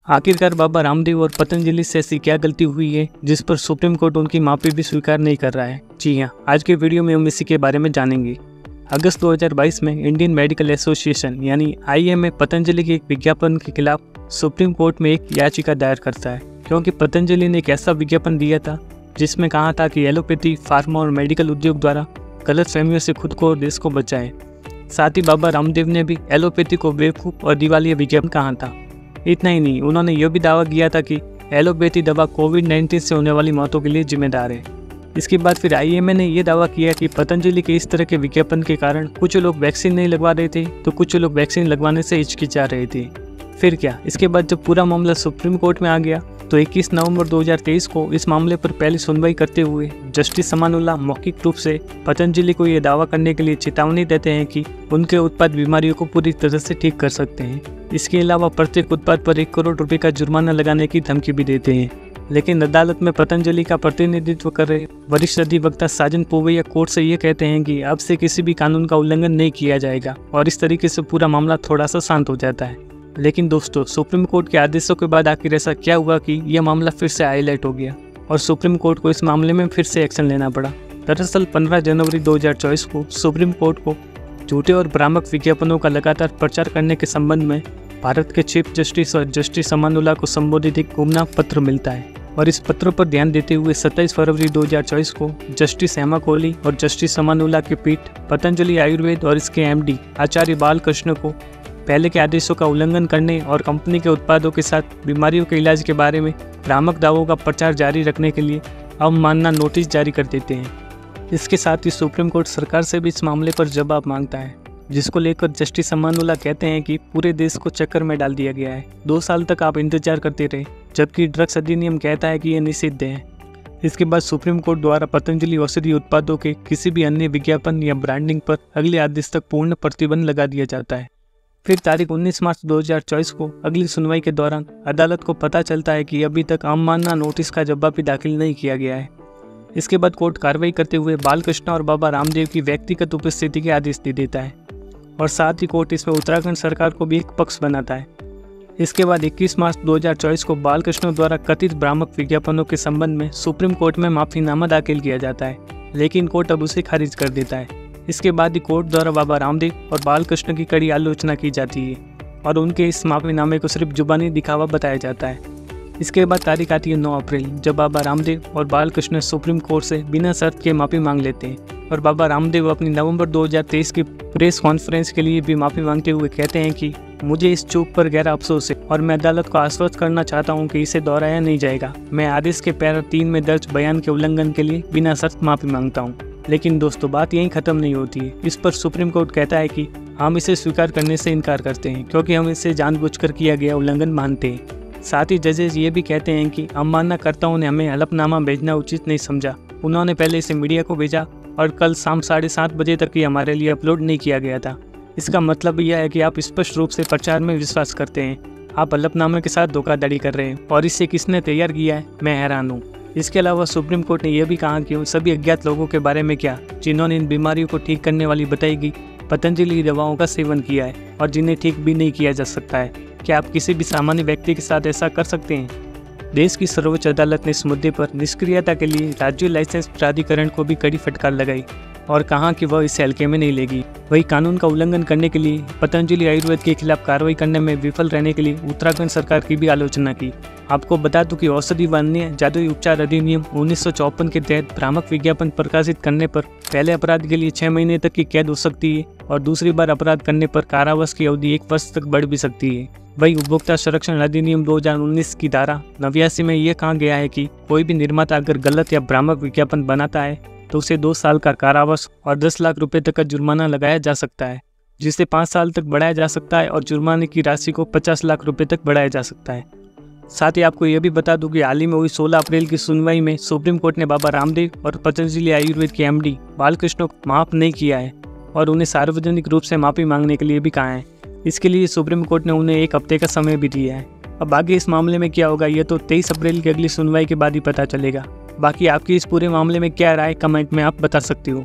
आखिरकार बाबा रामदेव और पतंजलि से ऐसी क्या गलती हुई है जिस पर सुप्रीम कोर्ट उनकी माफी भी स्वीकार नहीं कर रहा है। जी हाँ, आज के वीडियो में हम इसी के बारे में जानेंगे। अगस्त 2022 में इंडियन मेडिकल एसोसिएशन यानी IMA पतंजलि के एक विज्ञापन के खिलाफ सुप्रीम कोर्ट में एक याचिका दायर करता है, क्योंकि पतंजलि ने एक ऐसा विज्ञापन दिया था जिसमें कहा था कि एलोपैथी, फार्मा और मेडिकल उद्योग द्वारा गलत फहमियों से खुद को और देश को बचाएं। साथ ही बाबा रामदेव ने भी एलोपैथी को बेवकूफ़ और दिवालिया विज्ञापन कहा था। इतना ही नहीं, उन्होंने यह भी दावा किया था कि एलोपैथी दवा कोविड-19 से होने वाली मौतों के लिए जिम्मेदार है। इसके बाद फिर IMA ने यह दावा किया कि पतंजलि के इस तरह के विज्ञापन के कारण कुछ लोग वैक्सीन नहीं लगवा रहे थे तो कुछ लोग वैक्सीन लगवाने से हिचकिचा रहे थे। फिर क्या, इसके बाद जब पूरा मामला सुप्रीम कोर्ट में आ गया तो 21 नवंबर 2023 को इस मामले पर पहली सुनवाई करते हुए जस्टिस समानुल्लाह मौखिक रूप से पतंजलि को यह दावा करने के लिए चेतावनी देते हैं कि उनके उत्पाद बीमारियों को पूरी तरह से ठीक कर सकते हैं। इसके अलावा प्रत्येक उत्पाद पर 1 करोड़ रुपए का जुर्माना लगाने की धमकी भी देते हैं। लेकिन अदालत में पतंजलि का प्रतिनिधित्व कर रहे वरिष्ठ अधिवक्ता साजन पोवैया कोर्ट से ये कहते हैं कि अब से किसी भी कानून का उल्लंघन नहीं किया जाएगा और इस तरीके से पूरा मामला थोड़ा सा शांत हो जाता है। लेकिन दोस्तों, सुप्रीम कोर्ट के आदेशों के बाद आखिर ऐसा क्या हुआ कि यह मामला फिर से हाईलाइट हो गया और सुप्रीम कोर्ट को इस मामले में फिर से एक्शन लेना पड़ा। दरअसल 15 जनवरी 2024 को सुप्रीम कोर्ट को झूठे और भ्रामक विज्ञापनों का लगातार प्रचार करने के संबंध में भारत के चीफ जस्टिस और जस्टिस समानुल्लाह को संबोधित एक गुमनाम पत्र मिलता है और इस पत्र पर ध्यान देते हुए 27 फरवरी 2024 को जस्टिस हेमा कोहली और जस्टिस समानुल्लाह की पीठ पतंजलि आयुर्वेद और इसके MD आचार्य बालकृष्ण को पहले के आदेशों का उल्लंघन करने और कंपनी के उत्पादों के साथ बीमारियों के इलाज के बारे में भ्रामक दावों का प्रचार जारी रखने के लिए अवमानना नोटिस जारी कर देते हैं। इसके साथ ही सुप्रीम कोर्ट सरकार से भी इस मामले पर जवाब मांगता है, जिसको लेकर जस्टिस समानुल्लाह कहते हैं कि पूरे देश को चक्कर में डाल दिया गया है। 2 साल तक आप इंतजार करते रहे, जबकि ड्रग्स अधिनियम कहता है कि यह निषिद्ध है। इसके बाद सुप्रीम कोर्ट द्वारा पतंजलि औषधि उत्पादों के किसी भी अन्य विज्ञापन या ब्रांडिंग पर अगले आदेश तक पूर्ण प्रतिबंध लगा दिया जाता है। फिर तारीख 19 मार्च 2024 को अगली सुनवाई के दौरान अदालत को पता चलता है कि अभी तक अवमानना नोटिस का जवाब भी दाखिल नहीं किया गया है। इसके बाद कोर्ट कार्रवाई करते हुए बालकृष्ण और बाबा रामदेव की व्यक्तिगत उपस्थिति के आदेश दे देता है और साथ ही कोर्ट इसमें उत्तराखंड सरकार को भी एक पक्ष बनाता है। इसके बाद 21 मार्च 2024 को बालकृष्ण द्वारा कथित भ्रामक विज्ञापनों के संबंध में सुप्रीम कोर्ट में माफीनामा दाखिल किया जाता है, लेकिन कोर्ट अब उसे खारिज कर देता है। इसके बाद ही कोर्ट द्वारा बाबा रामदेव और बालकृष्ण की कड़ी आलोचना की जाती है और उनके इस माफीनामे को सिर्फ जुबानी दिखावा बताया जाता है। इसके बाद तारीख आती है 9 अप्रैल, जब बाबा रामदेव और बालकृष्ण सुप्रीम कोर्ट से बिना शर्त के माफ़ी मांग लेते हैं और बाबा रामदेव अपनी नवंबर 2023 की प्रेस कॉन्फ्रेंस के लिए भी माफ़ी मांगते हुए कहते हैं कि मुझे इस चूक पर गहरा अफसोस है और मैं अदालत को आश्वस्त करना चाहता हूं कि इसे दोहराया नहीं जाएगा। मैं आदेश के पैरा 3 में दर्ज बयान के उल्लंघन के लिए बिना शर्त माफ़ी मांगता हूं। लेकिन दोस्तों, बात यहीं ख़त्म नहीं होती है। इस पर सुप्रीम कोर्ट कहता है कि हम इसे स्वीकार करने से इनकार करते हैं क्योंकि हम इसे जानबूझकर किया गया उल्लंघन मानते हैं। साथ ही जजेज ये भी कहते हैं कि अवमाननाकर्ताओं ने हमें हलफनामा भेजना उचित नहीं समझा। उन्होंने पहले इसे मीडिया को भेजा और कल शाम 7:30 बजे तक ये हमारे लिए अपलोड नहीं किया गया था। इसका मतलब यह है कि आप स्पष्ट रूप से प्रचार में विश्वास करते हैं। आप हलफनामे के साथ धोखाधड़ी कर रहे हैं और इसे किसने तैयार किया है, मैं हैरान हूँ। इसके अलावा सुप्रीम कोर्ट ने यह भी कहा कि उन सभी अज्ञात लोगों के बारे में क्या, जिन्होंने इन बीमारियों को ठीक करने वाली बताई गई पतंजलि दवाओं का सेवन किया है और जिन्हें ठीक भी नहीं किया जा सकता है। क्या आप किसी भी सामान्य व्यक्ति के साथ ऐसा कर सकते हैं? देश की सर्वोच्च अदालत ने इस मुद्दे पर निष्क्रियता के लिए राज्य लाइसेंस प्राधिकरण को भी कड़ी फटकार लगाई और कहा कि वह इसे हल्के में नहीं लेगी। वही कानून का उल्लंघन करने के लिए पतंजलि आयुर्वेद के खिलाफ कार्रवाई करने में विफल रहने के लिए उत्तराखंड सरकार की भी आलोचना की। आपको बता दूं कि औषधि व अन्य जादुई उपचार अधिनियम 1954 के तहत भ्रामक विज्ञापन प्रकाशित करने पर पहले अपराध के लिए 6 महीने तक की कैद हो सकती है और दूसरी बार अपराध करने पर कारावास की अवधि 1 वर्ष तक बढ़ भी सकती है। वही उपभोक्ता संरक्षण अधिनियम 2019 की धारा 89 में यह कहा गया है कि कोई भी निर्माता अगर गलत या भ्रामक विज्ञापन बनाता है तो उसे 2 साल का कारावास और 10 लाख रुपए तक का जुर्माना लगाया जा सकता है, जिसे 5 साल तक बढ़ाया जा सकता है और जुर्माने की राशि को 50 लाख रुपए तक बढ़ाया जा सकता है। साथ ही आपको यह भी बता दूं कि हाल ही में हुई 16 अप्रैल की सुनवाई में सुप्रीम कोर्ट ने बाबा रामदेव और पतंजलि आयुर्वेद के MD बालकृष्ण को माफ़ नहीं किया है और उन्हें सार्वजनिक रूप से माफ़ी मांगने के लिए भी कहा है। इसके लिए सुप्रीम कोर्ट ने उन्हें 1 हफ्ते का समय भी दिया है। अब आगे इस मामले में क्या होगा ये तो 23 अप्रैल की अगली सुनवाई के बाद ही पता चलेगा। बाकी आपकी इस पूरे मामले में क्या राय, कमेंट में आप बता सकती हो।